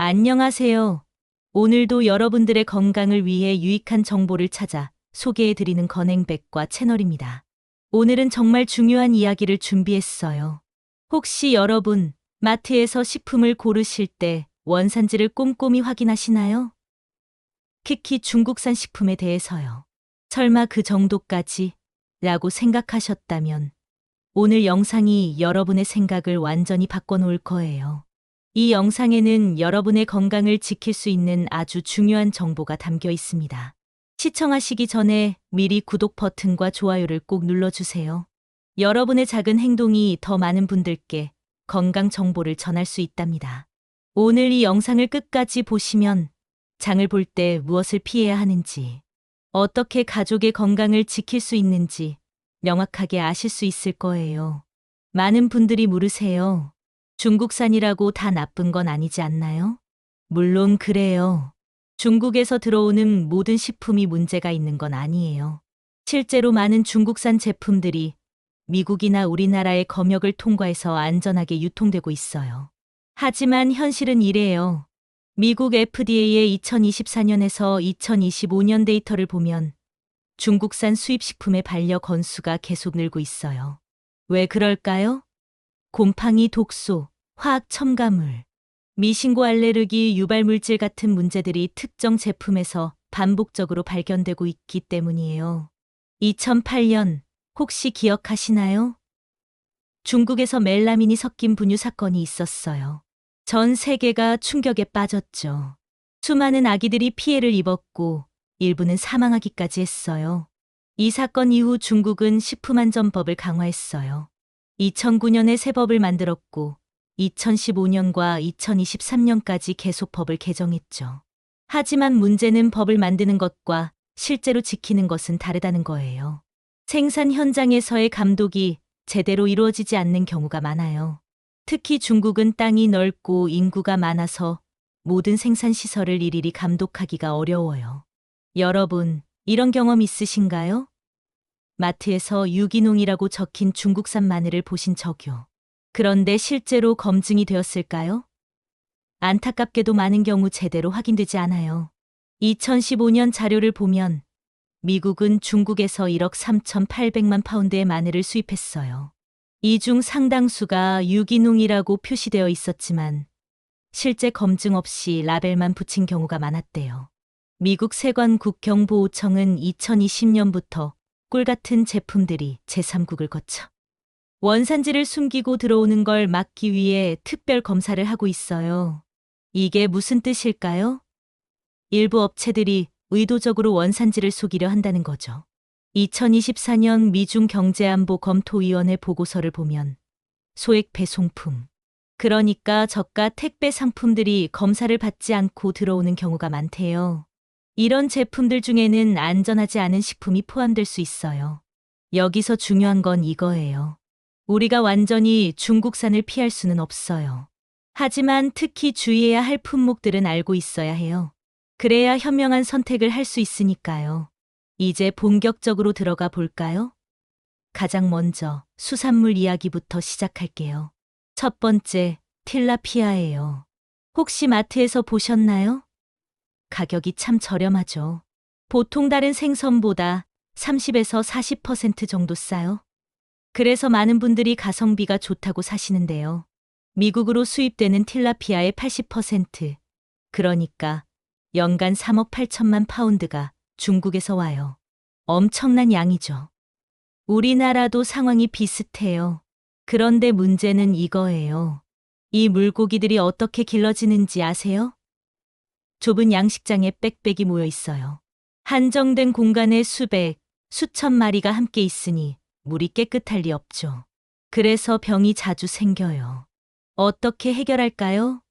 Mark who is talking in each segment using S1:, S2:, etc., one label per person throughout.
S1: 안녕하세요. 오늘도 여러분들의 건강을 위해 유익한 정보를 찾아 소개해드리는 건행백과 채널입니다. 오늘은 정말 중요한 이야기를 준비했어요. 혹시 여러분, 마트에서 식품을 고르실 때 원산지를 꼼꼼히 확인하시나요? 특히 중국산 식품에 대해서요. 설마 그 정도까지? 라고 생각하셨다면 오늘 영상이 여러분의 생각을 완전히 바꿔놓을 거예요. 이 영상에는 여러분의 건강을 지킬 수 있는 아주 중요한 정보가 담겨 있습니다. 시청하시기 전에 미리 구독 버튼과 좋아요를 꼭 눌러주세요. 여러분의 작은 행동이 더 많은 분들께 건강 정보를 전할 수 있답니다. 오늘 이 영상을 끝까지 보시면 장을 볼 때 무엇을 피해야 하는지, 어떻게 가족의 건강을 지킬 수 있는지 명확하게 아실 수 있을 거예요. 많은 분들이 물으세요. 중국산이라고 다 나쁜 건 아니지 않나요? 물론 그래요. 중국에서 들어오는 모든 식품이 문제가 있는 건 아니에요. 실제로 많은 중국산 제품들이 미국이나 우리나라의 검역을 통과해서 안전하게 유통되고 있어요. 하지만 현실은 이래요. 미국 FDA의 2024년에서 2025년 데이터를 보면 중국산 수입식품의 반려 건수가 계속 늘고 있어요. 왜 그럴까요? 곰팡이 독소, 화학 첨가물, 미신고 알레르기 유발물질 같은 문제들이 특정 제품에서 반복적으로 발견되고 있기 때문이에요. 2008년 혹시 기억하시나요? 중국에서 멜라민이 섞인 분유 사건이 있었어요. 전 세계가 충격에 빠졌죠. 수많은 아기들이 피해를 입었고 일부는 사망하기까지 했어요. 이 사건 이후 중국은 식품안전법을 강화했어요. 2009년에 새 법을 만들었고 2015년과 2023년까지 계속 법을 개정했죠. 하지만 문제는 법을 만드는 것과 실제로 지키는 것은 다르다는 거예요. 생산 현장에서의 감독이 제대로 이루어지지 않는 경우가 많아요. 특히 중국은 땅이 넓고 인구가 많아서 모든 생산 시설을 일일이 감독하기가 어려워요. 여러분, 이런 경험 있으신가요? 마트에서 유기농이라고 적힌 중국산 마늘을 보신 적요. 그런데 실제로 검증이 되었을까요? 안타깝게도 많은 경우 제대로 확인되지 않아요. 2015년 자료를 보면 미국은 중국에서 1억 3,800만 파운드의 마늘을 수입했어요. 이 중 상당수가 유기농이라고 표시되어 있었지만 실제 검증 없이 라벨만 붙인 경우가 많았대요. 미국 세관국경보호청은 2020년부터 꿀 같은 제품들이 제3국을 거쳐 원산지를 숨기고 들어오는 걸 막기 위해 특별 검사를 하고 있어요. 이게 무슨 뜻일까요? 일부 업체들이 의도적으로 원산지를 속이려 한다는 거죠. 2024년 미중 경제안보검토위원회 보고서를 보면 소액 배송품, 그러니까 저가 택배 상품들이 검사를 받지 않고 들어오는 경우가 많대요. 이런 제품들 중에는 안전하지 않은 식품이 포함될 수 있어요. 여기서 중요한 건 이거예요. 우리가 완전히 중국산을 피할 수는 없어요. 하지만 특히 주의해야 할 품목들은 알고 있어야 해요. 그래야 현명한 선택을 할 수 있으니까요. 이제 본격적으로 들어가 볼까요? 가장 먼저 수산물 이야기부터 시작할게요. 첫 번째, 틸라피아예요. 혹시 마트에서 보셨나요? 가격이 참 저렴하죠. 보통 다른 생선보다 30에서 40% 정도 싸요. 그래서 많은 분들이 가성비가 좋다고 사시는데요. 미국으로 수입되는 틸라피아의 80%, 그러니까 연간 3억 8천만 파운드가 중국에서 와요. 엄청난 양이죠. 우리나라도 상황이 비슷해요. 그런데 문제는 이거예요. 이 물고기들이 어떻게 길러지는지 아세요? 좁은 양식장에 빽빽이 모여 있어요. 한정된 공간에 수백, 수천 마리가 함께 있으니 물이 깨끗할 리 없죠. 그래서 병이 자주 생겨요. 어떻게 해결할까요?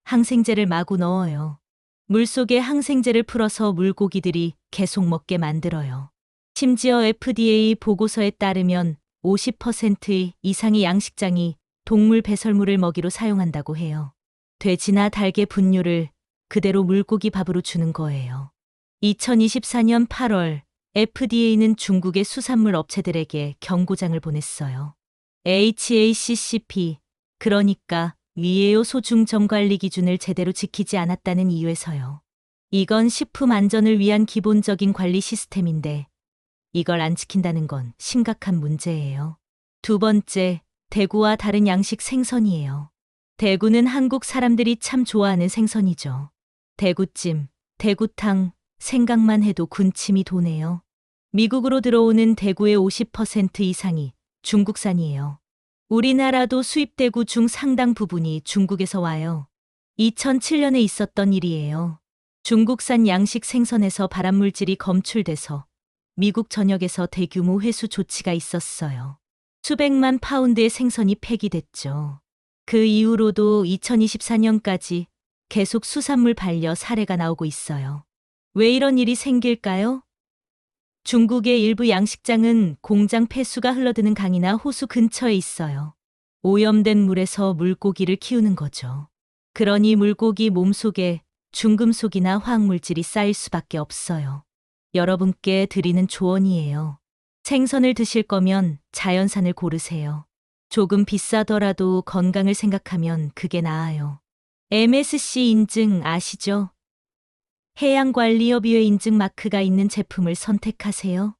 S1: 항생제를 마구 넣어요. 물속에 항생제를 풀어서 물고기들이 계속 먹게 만들어요. 심지어 FDA 보고서에 따르면 50% 이상의 양식장이 동물 배설물을 먹이로 사용한다고 해요. 돼지나 닭의 분유를 그대로 물고기 밥으로 주는 거예요. 2024년 8월 FDA는 중국의 수산물 업체들에게 경고장을 보냈어요. HACCP, 그러니까 위에요. 소중점 관리 기준을 제대로 지키지 않았다는 이유에서요. 이건 식품 안전을 위한 기본적인 관리 시스템인데 이걸 안 지킨다는 건 심각한 문제예요. 두 번째, 대구와 다른 양식 생선이에요. 대구는 한국 사람들이 참 좋아하는 생선이죠. 대구찜, 대구탕, 생각만 해도 군침이 도네요. 미국으로 들어오는 대구의 50% 이상이 중국산이에요. 우리나라도 수입 대구 중 상당 부분이 중국에서 와요. 2007년에 있었던 일이에요. 중국산 양식 생선에서 발암물질이 검출돼서 미국 전역에서 대규모 회수 조치가 있었어요. 수백만 파운드의 생선이 폐기됐죠. 그 이후로도 2024년까지 계속 수산물 반려 사례가 나오고 있어요. 왜 이런 일이 생길까요? 중국의 일부 양식장은 공장 폐수가 흘러드는 강이나 호수 근처에 있어요. 오염된 물에서 물고기를 키우는 거죠. 그러니 물고기 몸속에 중금속이나 화학물질이 쌓일 수밖에 없어요. 여러분께 드리는 조언이에요. 생선을 드실 거면 자연산을 고르세요. 조금 비싸더라도 건강을 생각하면 그게 나아요. MSC 인증 아시죠? 해양관리협의회 인증 마크가 있는 제품을 선택하세요.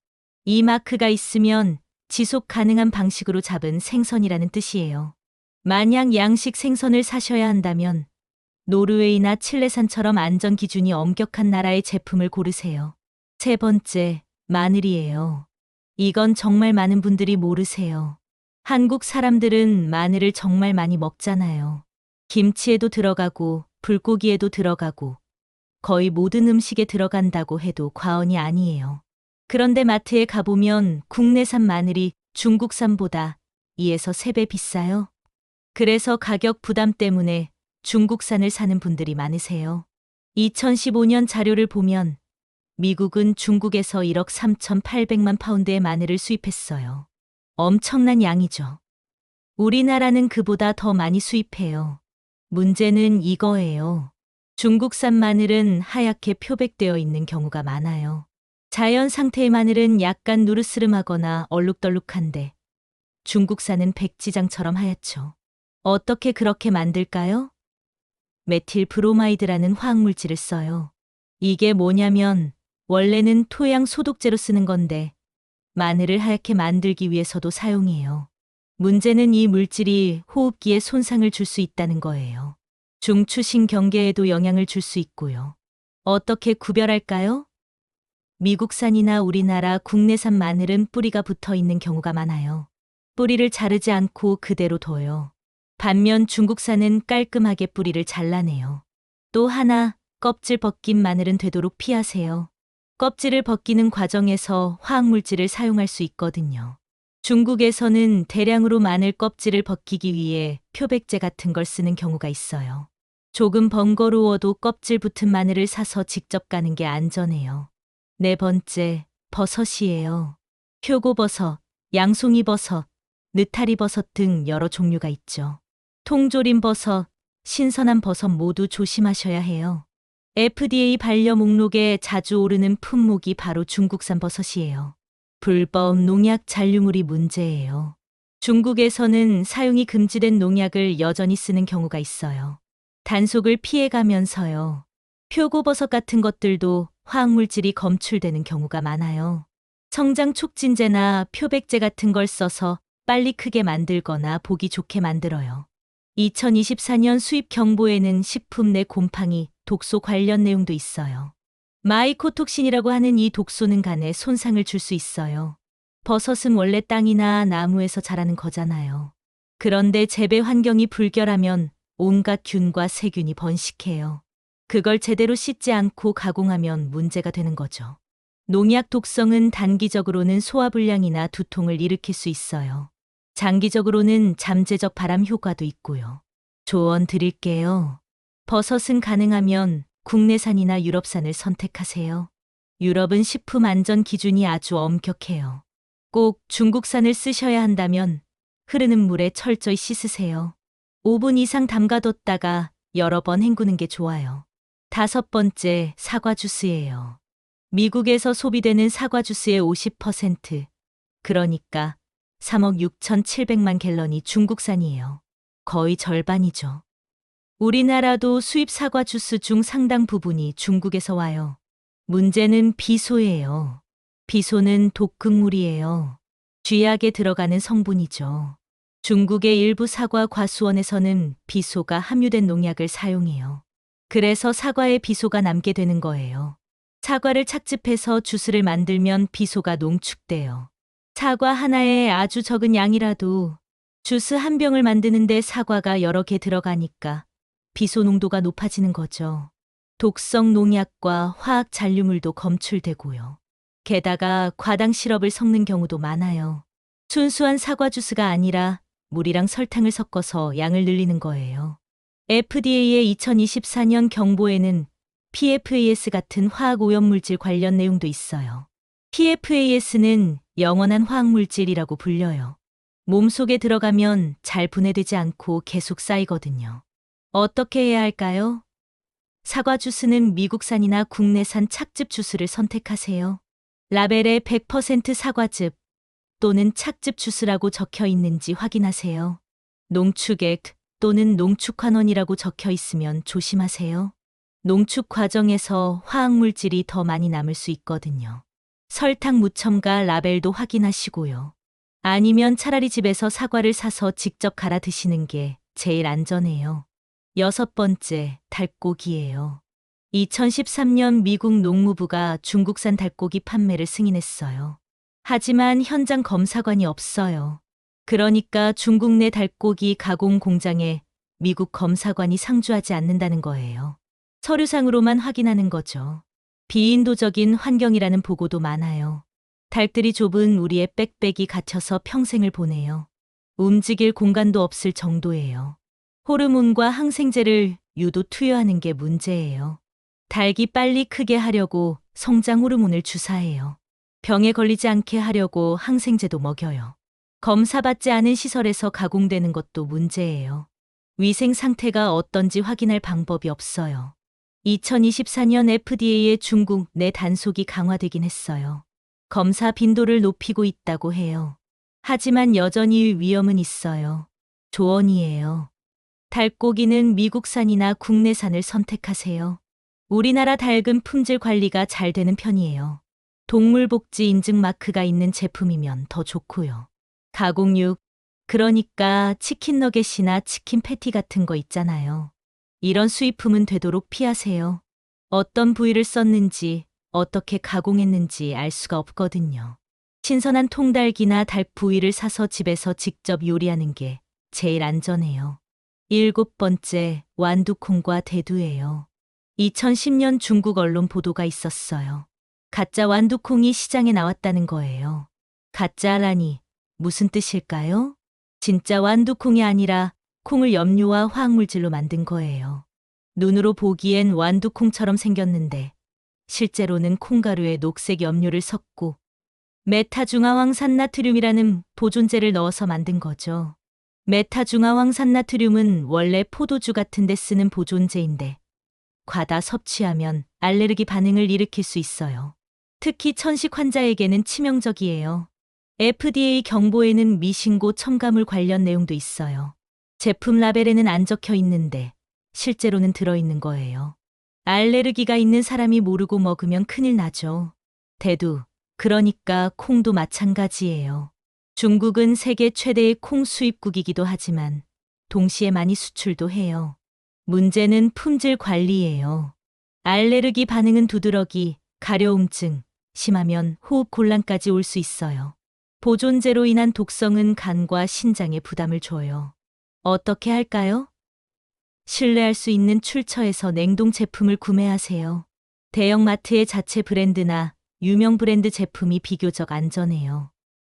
S1: 이 마크가 있으면 지속 가능한 방식으로 잡은 생선이라는 뜻이에요. 만약 양식 생선을 사셔야 한다면 노르웨이나 칠레산처럼 안전 기준이 엄격한 나라의 제품을 고르세요. 세 번째, 마늘이에요. 이건 정말 많은 분들이 모르세요. 한국 사람들은 마늘을 정말 많이 먹잖아요. 김치에도 들어가고 불고기에도 들어가고 거의 모든 음식에 들어간다고 해도 과언이 아니에요. 그런데 마트에 가보면 국내산 마늘이 중국산보다 2에서 3배 비싸요. 그래서 가격 부담 때문에 중국산을 사는 분들이 많으세요. 2015년 자료를 보면 미국은 중국에서 1억 3,800만 파운드의 마늘을 수입했어요. 엄청난 양이죠. 우리나라는 그보다 더 많이 수입해요. 문제는 이거예요. 중국산 마늘은 하얗게 표백되어 있는 경우가 많아요. 자연 상태의 마늘은 약간 누르스름하거나 얼룩덜룩한데 중국산은 백지장처럼 하얗죠. 어떻게 그렇게 만들까요? 메틸 브로마이드라는 화학물질을 써요. 이게 뭐냐면 원래는 토양 소독제로 쓰는 건데 마늘을 하얗게 만들기 위해서도 사용해요. 문제는 이 물질이 호흡기에 손상을 줄 수 있다는 거예요. 중추신경계에도 영향을 줄 수 있고요. 어떻게 구별할까요? 미국산이나 우리나라 국내산 마늘은 뿌리가 붙어 있는 경우가 많아요. 뿌리를 자르지 않고 그대로 둬요. 반면 중국산은 깔끔하게 뿌리를 잘라내요. 또 하나, 껍질 벗긴 마늘은 되도록 피하세요. 껍질을 벗기는 과정에서 화학물질을 사용할 수 있거든요. 중국에서는 대량으로 마늘 껍질을 벗기기 위해 표백제 같은 걸 쓰는 경우가 있어요. 조금 번거로워도 껍질 붙은 마늘을 사서 직접 까는 게 안전해요. 네 번째, 버섯이에요. 표고버섯, 양송이버섯, 느타리버섯 등 여러 종류가 있죠. 통조림버섯, 신선한 버섯 모두 조심하셔야 해요. FDA 반려 목록에 자주 오르는 품목이 바로 중국산 버섯이에요. 불법 농약 잔류물이 문제예요. 중국에서는 사용이 금지된 농약을 여전히 쓰는 경우가 있어요. 단속을 피해가면서요. 표고버섯 같은 것들도 화학물질이 검출되는 경우가 많아요. 성장 촉진제나 표백제 같은 걸 써서 빨리 크게 만들거나 보기 좋게 만들어요. 2024년 수입 경보에는 식품 내 곰팡이, 독소 관련 내용도 있어요. 마이코톡신이라고 하는 이 독소는 간에 손상을 줄 수 있어요. 버섯은 원래 땅이나 나무에서 자라는 거잖아요. 그런데 재배 환경이 불결하면 온갖 균과 세균이 번식해요. 그걸 제대로 씻지 않고 가공하면 문제가 되는 거죠. 농약 독성은 단기적으로는 소화불량이나 두통을 일으킬 수 있어요. 장기적으로는 잠재적 발암 효과도 있고요. 조언 드릴게요. 버섯은 가능하면 국내산이나 유럽산을 선택하세요. 유럽은 식품 안전 기준이 아주 엄격해요. 꼭 중국산을 쓰셔야 한다면 흐르는 물에 철저히 씻으세요. 5분 이상 담가뒀다가 여러 번 헹구는 게 좋아요. 다섯 번째, 사과 주스예요. 미국에서 소비되는 사과 주스의 50%, 그러니까 3억 6,700만 갤런이 중국산이에요. 거의 절반이죠. 우리나라도 수입 사과 주스 중 상당 부분이 중국에서 와요. 문제는 비소예요. 비소는 독극물이에요. 쥐약에 들어가는 성분이죠. 중국의 일부 사과 과수원에서는 비소가 함유된 농약을 사용해요. 그래서 사과에 비소가 남게 되는 거예요. 사과를 착즙해서 주스를 만들면 비소가 농축돼요. 사과 하나에 아주 적은 양이라도 주스 한 병을 만드는데 사과가 여러 개 들어가니까 비소 농도가 높아지는 거죠. 독성 농약과 화학 잔류물도 검출되고요. 게다가 과당 시럽을 섞는 경우도 많아요. 순수한 사과 주스가 아니라 물이랑 설탕을 섞어서 양을 늘리는 거예요. FDA의 2024년 경보에는 PFAS 같은 화학 오염물질 관련 내용도 있어요. PFAS는 영원한 화학물질이라고 불려요. 몸속에 들어가면 잘 분해되지 않고 계속 쌓이거든요. 어떻게 해야 할까요? 사과 주스는 미국산이나 국내산 착즙 주스를 선택하세요. 라벨에 100% 사과즙 또는 착즙 주스라고 적혀 있는지 확인하세요. 농축액 또는 농축환원이라고 적혀 있으면 조심하세요. 농축 과정에서 화학물질이 더 많이 남을 수 있거든요. 설탕 무첨가 라벨도 확인하시고요. 아니면 차라리 집에서 사과를 사서 직접 갈아 드시는 게 제일 안전해요. 6번째, 닭고기예요. 2013년 미국 농무부가 중국산 닭고기 판매를 승인했어요. 하지만 현장 검사관이 없어요. 그러니까 중국 내 닭고기 가공 공장에 미국 검사관이 상주하지 않는다는 거예요. 서류상으로만 확인하는 거죠. 비인도적인 환경이라는 보고도 많아요. 닭들이 좁은 우리의 빽빽이 갇혀서 평생을 보내요. 움직일 공간도 없을 정도예요. 호르몬과 항생제를 유도 투여하는 게 문제예요. 닭이 빨리 크게 하려고 성장 호르몬을 주사해요. 병에 걸리지 않게 하려고 항생제도 먹여요. 검사받지 않은 시설에서 가공되는 것도 문제예요. 위생 상태가 어떤지 확인할 방법이 없어요. 2024년 FDA의 중국 내 단속이 강화되긴 했어요. 검사 빈도를 높이고 있다고 해요. 하지만 여전히 위험은 있어요. 조언이에요. 닭고기는 미국산이나 국내산을 선택하세요. 우리나라 닭은 품질 관리가 잘 되는 편이에요. 동물복지 인증 마크가 있는 제품이면 더 좋고요. 가공육, 그러니까 치킨 너겟이나 치킨 패티 같은 거 있잖아요. 이런 수입품은 되도록 피하세요. 어떤 부위를 썼는지, 어떻게 가공했는지 알 수가 없거든요. 신선한 통닭이나 닭 부위를 사서 집에서 직접 요리하는 게 제일 안전해요. 7번째, 완두콩과 대두예요. 2010년 중국 언론 보도가 있었어요. 가짜 완두콩이 시장에 나왔다는 거예요. 가짜라니 무슨 뜻일까요? 진짜 완두콩이 아니라 콩을 염료와 화학물질로 만든 거예요. 눈으로 보기엔 완두콩처럼 생겼는데 실제로는 콩가루에 녹색 염료를 섞고 메타중화황산나트륨이라는 보존제를 넣어서 만든 거죠. 메타중화황산나트륨은 원래 포도주 같은 데 쓰는 보존제인데 과다 섭취하면 알레르기 반응을 일으킬 수 있어요. 특히 천식 환자에게는 치명적이에요. FDA 경보에는 미신고 첨가물 관련 내용도 있어요. 제품 라벨에는 안 적혀 있는데 실제로는 들어있는 거예요. 알레르기가 있는 사람이 모르고 먹으면 큰일 나죠. 대두, 그러니까 콩도 마찬가지예요. 중국은 세계 최대의 콩 수입국이기도 하지만 동시에 많이 수출도 해요. 문제는 품질 관리예요. 알레르기 반응은 두드러기, 가려움증, 심하면 호흡 곤란까지 올 수 있어요. 보존제로 인한 독성은 간과 신장에 부담을 줘요. 어떻게 할까요? 신뢰할 수 있는 출처에서 냉동 제품을 구매하세요. 대형마트의 자체 브랜드나 유명 브랜드 제품이 비교적 안전해요.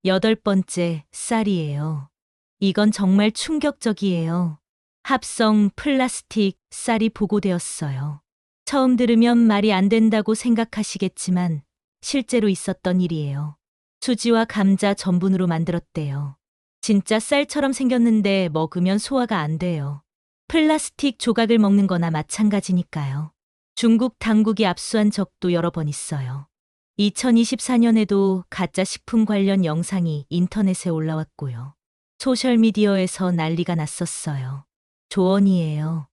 S1: 8번째, 쌀이에요. 이건 정말 충격적이에요. 합성 플라스틱 쌀이 보고되었어요. 처음 들으면 말이 안 된다고 생각하시겠지만 실제로 있었던 일이에요. 수지와 감자 전분으로 만들었대요. 진짜 쌀처럼 생겼는데 먹으면 소화가 안 돼요. 플라스틱 조각을 먹는 거나 마찬가지니까요. 중국 당국이 압수한 적도 여러 번 있어요. 2024년에도 가짜 식품 관련 영상이 인터넷에 올라왔고요. 소셜미디어에서 난리가 났었어요. 조언이에요.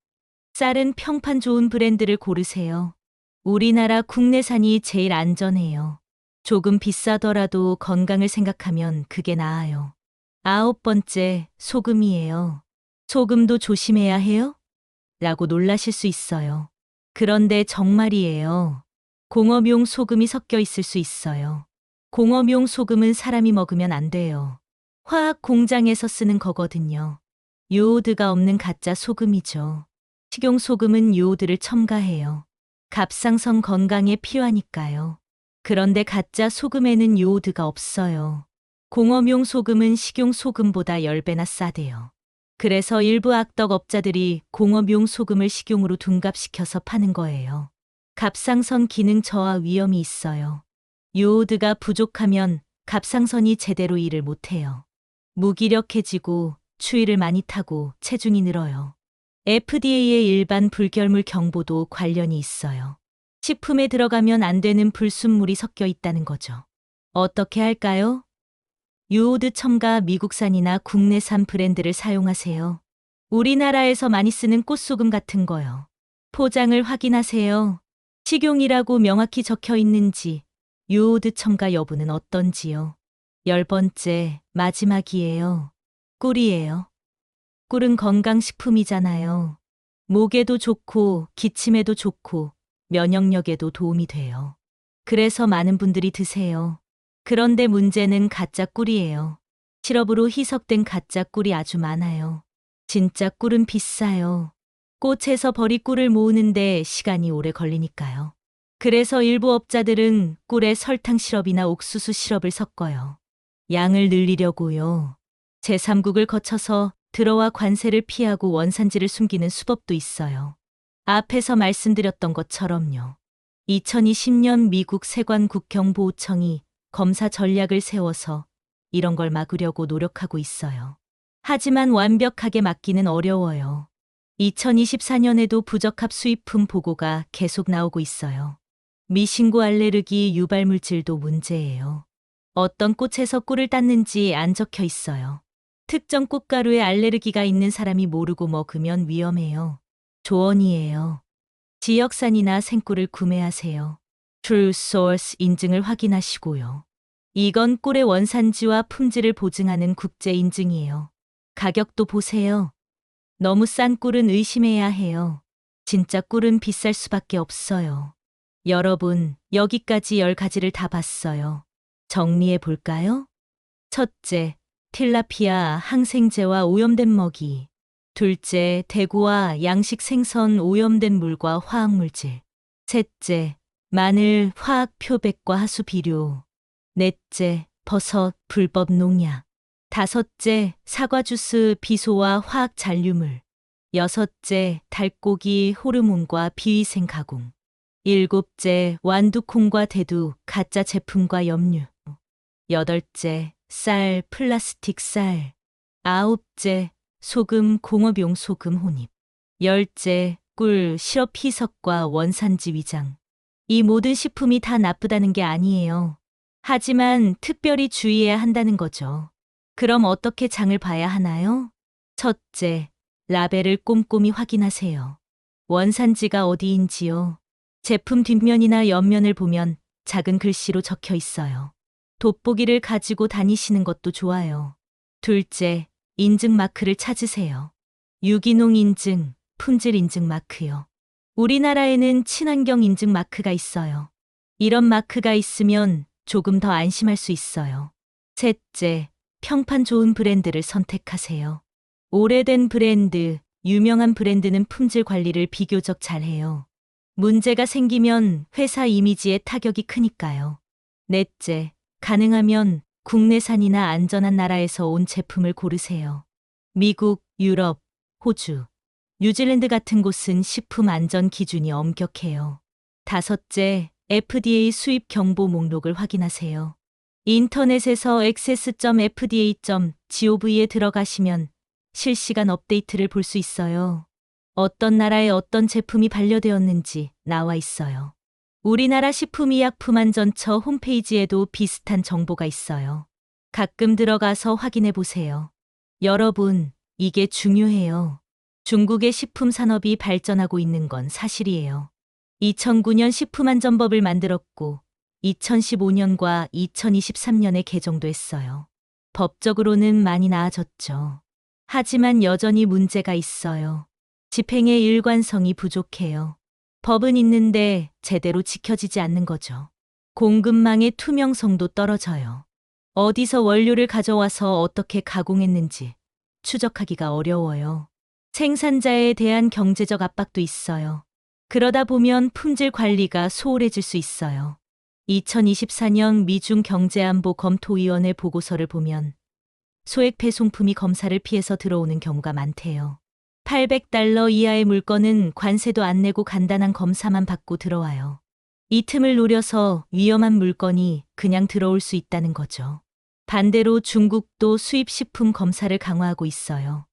S1: 쌀은 평판 좋은 브랜드를 고르세요. 우리나라 국내산이 제일 안전해요. 조금 비싸더라도 건강을 생각하면 그게 나아요. 9번째, 소금이에요. 소금도 조심해야 해요? 라고 놀라실 수 있어요. 그런데 정말이에요. 공업용 소금이 섞여 있을 수 있어요. 공업용 소금은 사람이 먹으면 안 돼요. 화학 공장에서 쓰는 거거든요. 요오드가 없는 가짜 소금이죠. 식용 소금은 요오드를 첨가해요. 갑상선 건강에 필요하니까요. 그런데 가짜 소금에는 요오드가 없어요. 공업용 소금은 식용 소금보다 10배나 싸대요. 그래서 일부 악덕업자들이 공업용 소금을 식용으로 둔갑시켜서 파는 거예요. 갑상선 기능 저하 위험이 있어요. 요오드가 부족하면 갑상선이 제대로 일을 못해요. 무기력해지고 추위를 많이 타고 체중이 늘어요. FDA의 일반 불결물 경보도 관련이 있어요. 식품에 들어가면 안 되는 불순물이 섞여 있다는 거죠. 어떻게 할까요? 요오드 첨가 미국산이나 국내산 브랜드를 사용하세요. 우리나라에서 많이 쓰는 꽃소금 같은 거요. 포장을 확인하세요. 식용이라고 명확히 적혀 있는지, 요오드 첨가 여부는 어떤지요. 10번째, 마지막이에요. 꿀이에요. 꿀은 건강식품이잖아요. 목에도 좋고, 기침에도 좋고, 면역력에도 도움이 돼요. 그래서 많은 분들이 드세요. 그런데 문제는 가짜 꿀이에요. 시럽으로 희석된 가짜 꿀이 아주 많아요. 진짜 꿀은 비싸요. 꽃에서 버리 꿀을 모으는데 시간이 오래 걸리니까요. 그래서 일부 업자들은 꿀에 설탕 시럽이나 옥수수 시럽을 섞어요. 양을 늘리려고요. 제3국을 거쳐서 들어와 관세를 피하고 원산지를 숨기는 수법도 있어요. 앞에서 말씀드렸던 것처럼요. 2020년 미국 세관국경보호청이 검사 전략을 세워서 이런 걸 막으려고 노력하고 있어요. 하지만 완벽하게 막기는 어려워요. 2024년에도 부적합 수입품 보고가 계속 나오고 있어요. 미신고 알레르기 유발물질도 문제예요. 어떤 꽃에서 꿀을 땄는지 안 적혀 있어요. 특정 꽃가루에 알레르기가 있는 사람이 모르고 먹으면 위험해요. 조언이에요. 지역산이나 생꿀을 구매하세요. True Source 인증을 확인하시고요. 이건 꿀의 원산지와 품질을 보증하는 국제 인증이에요. 가격도 보세요. 너무 싼 꿀은 의심해야 해요. 진짜 꿀은 비쌀 수밖에 없어요. 여러분, 여기까지 10가지를 다 봤어요. 정리해 볼까요? 첫째, 틸라피아 항생제와 오염된 먹이. 둘째, 대구와 양식 생선 오염된 물과 화학물질. 셋째, 마늘 화학 표백과 하수 비료. 넷째, 버섯 불법 농약. 다섯째, 사과 주스 비소와 화학 잔류물. 여섯째, 닭고기 호르몬과 비위생 가공. 일곱째, 완두콩과 대두 가짜 제품과 염류. 여덟째, 쌀 플라스틱 쌀. 아홉째, 소금 공업용 소금 혼입. 열째, 꿀 시럽 희석과 원산지 위장. 이 모든 식품이 다 나쁘다는 게 아니에요. 하지만 특별히 주의해야 한다는 거죠. 그럼 어떻게 장을 봐야 하나요? 첫째, 라벨을 꼼꼼히 확인하세요. 원산지가 어디인지요. 제품 뒷면이나 옆면을 보면 작은 글씨로 적혀 있어요. 돋보기를 가지고 다니시는 것도 좋아요. 둘째, 인증 마크를 찾으세요. 유기농 인증, 품질 인증 마크요. 우리나라에는 친환경 인증 마크가 있어요. 이런 마크가 있으면 조금 더 안심할 수 있어요. 셋째, 평판 좋은 브랜드를 선택하세요. 오래된 브랜드, 유명한 브랜드는 품질 관리를 비교적 잘해요. 문제가 생기면 회사 이미지에 타격이 크니까요. 넷째, 가능하면 국내산이나 안전한 나라에서 온 제품을 고르세요. 미국, 유럽, 호주, 뉴질랜드 같은 곳은 식품 안전 기준이 엄격해요. 다섯째, FDA 수입 경보 목록을 확인하세요. 인터넷에서 access.fda.gov에 들어가시면 실시간 업데이트를 볼 수 있어요. 어떤 나라에 어떤 제품이 반려되었는지 나와 있어요. 우리나라 식품의약품안전처 홈페이지에도 비슷한 정보가 있어요. 가끔 들어가서 확인해 보세요. 여러분, 이게 중요해요. 중국의 식품 산업이 발전하고 있는 건 사실이에요. 2009년 식품안전법을 만들었고 2015년과 2023년에 개정도 했어요. 법적으로는 많이 나아졌죠. 하지만 여전히 문제가 있어요. 집행의 일관성이 부족해요. 법은 있는데 제대로 지켜지지 않는 거죠. 공급망의 투명성도 떨어져요. 어디서 원료를 가져와서 어떻게 가공했는지 추적하기가 어려워요. 생산자에 대한 경제적 압박도 있어요. 그러다 보면 품질 관리가 소홀해질 수 있어요. 2024년 미중 경제안보검토위원회 보고서를 보면 소액 배송품이 검사를 피해서 들어오는 경우가 많대요. $800 이하의 물건은 관세도 안 내고 간단한 검사만 받고 들어와요. 이 틈을 노려서 위험한 물건이 그냥 들어올 수 있다는 거죠. 반대로 중국도 수입식품 검사를 강화하고 있어요.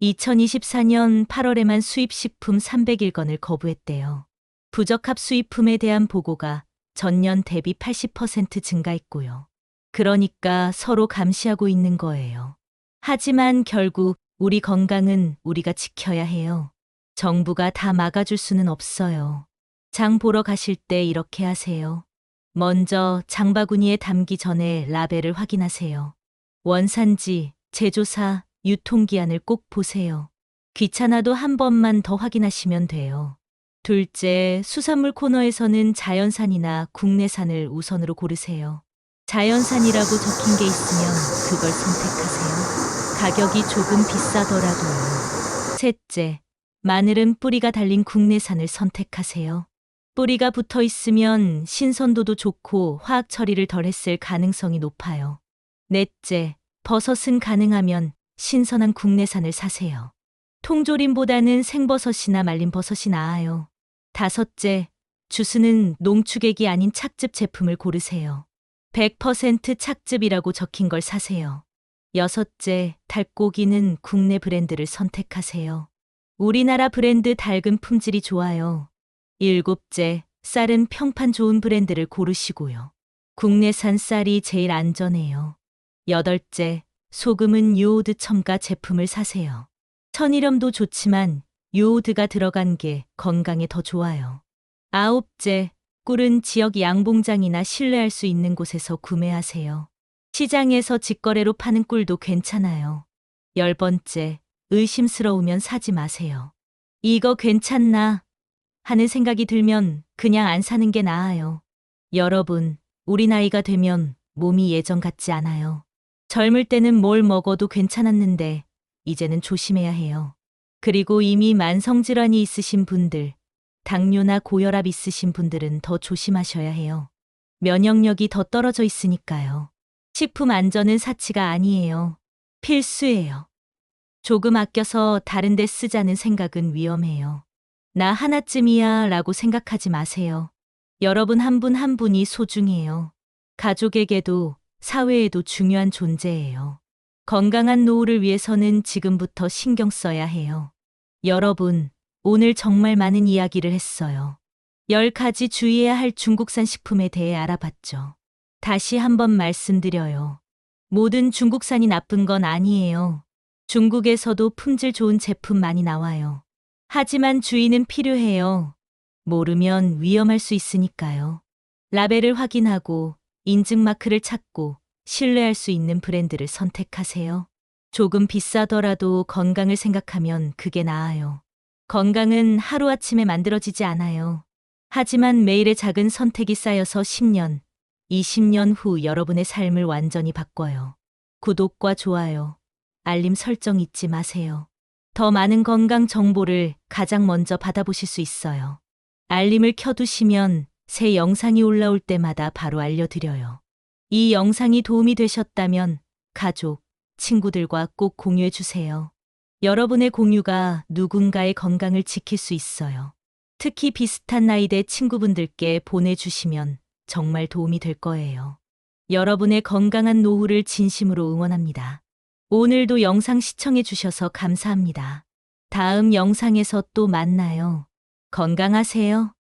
S1: 2024년 8월에만 수입식품 301건을 거부했대요. 부적합 수입품에 대한 보고가 전년 대비 80% 증가했고요. 그러니까 서로 감시하고 있는 거예요. 하지만 결국 우리 건강은 우리가 지켜야 해요. 정부가 다 막아줄 수는 없어요. 장 보러 가실 때 이렇게 하세요. 먼저 장바구니에 담기 전에 라벨을 확인하세요. 원산지, 제조사, 유통기한을 꼭 보세요. 귀찮아도 한 번만 더 확인하시면 돼요. 둘째, 수산물 코너에서는 자연산이나 국내산을 우선으로 고르세요. 자연산이라고 적힌 게 있으면 그걸 선택하세요. 가격이 조금 비싸더라도요. 셋째, 마늘은 뿌리가 달린 국내산을 선택하세요. 뿌리가 붙어 있으면 신선도도 좋고 화학 처리를 덜 했을 가능성이 높아요. 넷째, 버섯은 가능하면 신선한 국내산을 사세요. 통조림보다는 생버섯이나 말린 버섯이 나아요. 다섯째, 주스는 농축액이 아닌 착즙 제품을 고르세요. 100% 착즙이라고 적힌 걸 사세요. 여섯째, 닭고기는 국내 브랜드를 선택하세요. 우리나라 브랜드 닭은 품질이 좋아요. 일곱째, 쌀은 평판 좋은 브랜드를 고르시고요. 국내산 쌀이 제일 안전해요. 여덟째, 소금은 요오드 첨가 제품을 사세요. 천일염도 좋지만 요오드가 들어간 게 건강에 더 좋아요. 아홉째, 꿀은 지역 양봉장이나 신뢰할 수 있는 곳에서 구매하세요. 시장에서 직거래로 파는 꿀도 괜찮아요. 열 번째, 의심스러우면 사지 마세요. 이거 괜찮나? 하는 생각이 들면 그냥 안 사는 게 나아요. 여러분, 우리 나이가 되면 몸이 예전 같지 않아요. 젊을 때는 뭘 먹어도 괜찮았는데 이제는 조심해야 해요. 그리고 이미 만성질환이 있으신 분들, 당뇨나 고혈압 있으신 분들은 더 조심하셔야 해요. 면역력이 더 떨어져 있으니까요. 식품 안전은 사치가 아니에요. 필수예요. 조금 아껴서 다른 데 쓰자는 생각은 위험해요. 나 하나쯤이야 라고 생각하지 마세요. 여러분 한 분 한 분이 소중해요. 가족에게도 사회에도 중요한 존재예요. 건강한 노후를 위해서는 지금부터 신경 써야 해요. 여러분, 오늘 정말 많은 이야기를 했어요. 10가지 주의해야 할 중국산 식품에 대해 알아봤죠. 다시 한번 말씀드려요. 모든 중국산이 나쁜 건 아니에요. 중국에서도 품질 좋은 제품 많이 나와요. 하지만 주의는 필요해요. 모르면 위험할 수 있으니까요. 라벨을 확인하고 인증 마크를 찾고 신뢰할 수 있는 브랜드를 선택하세요. 조금 비싸더라도 건강을 생각하면 그게 나아요. 건강은 하루아침에 만들어지지 않아요. 하지만 매일의 작은 선택이 쌓여서 10년, 20년 후 여러분의 삶을 완전히 바꿔요. 구독과 좋아요, 알림 설정 잊지 마세요. 더 많은 건강 정보를 가장 먼저 받아보실 수 있어요. 알림을 켜두시면 새 영상이 올라올 때마다 바로 알려드려요. 이 영상이 도움이 되셨다면 가족, 친구들과 꼭 공유해 주세요. 여러분의 공유가 누군가의 건강을 지킬 수 있어요. 특히 비슷한 나이대 친구분들께 보내주시면 정말 도움이 될 거예요. 여러분의 건강한 노후를 진심으로 응원합니다. 오늘도 영상 시청해 주셔서 감사합니다. 다음 영상에서 또 만나요. 건강하세요.